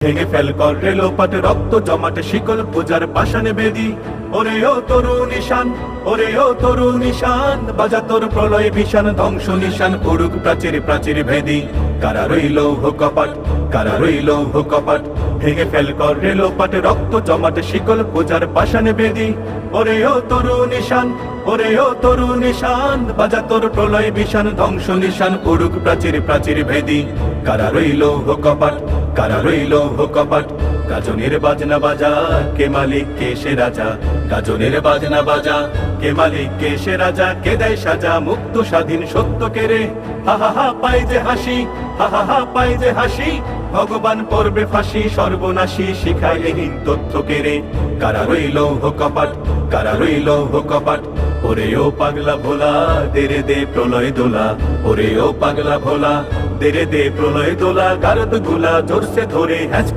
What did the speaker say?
ভেঙে ফেল কর রেলোপাট রক্ত জমাট শিকল পূজার পাষাণে বেদি। ওরে ও তরু নিশান, ওরে ও তরু নিশান, বাজা তোর প্রলয় ভীষণ ধ্বংস নিশান উড়ুক প্রাচীর প্রাচীর ভেদি। কারা রইল কপাট, কারা রইল কপাট, ভেঙে ফেল কর রেলোপাট রক্ত জমাট শিকল পূজার পাষাণে বেদি। ওরে ও তরু নিশান, ওরে ও তরু নিশান, বাজা তোর প্রলয় ভীষণ ধ্বংস নিশান উড়ুক প্রাচীর প্রাচীর ভেদি। কারা রইল কপাট, কারা রইল কপাট, গাজনের বাজনা বাজা, কে মালিক কে সে রাজা। গাজনের বাজনা বাজা, কে মালিক কে সে রাজা, কে দেয় সাজা মুক্ত স্বাধীন সত্য কেড়ে। হা হা হা পাই যে হাসি, হা হা হা পাই যে হাসি, ভগবান পড়বে ফাঁসি সর্বনাশী শিখায় এহীন তথ্য কেড়ে। কারা রইল কপাট, কারা রইল কপাট, ওরে ও পাগলা ভোলা দেরে দে প্রলয় দোলা। ওরে ও পাগলা ভোলা দেরে দে প্রলয় দোলা, গারদ গুলা জোরসে ধরে হ্যাঁচ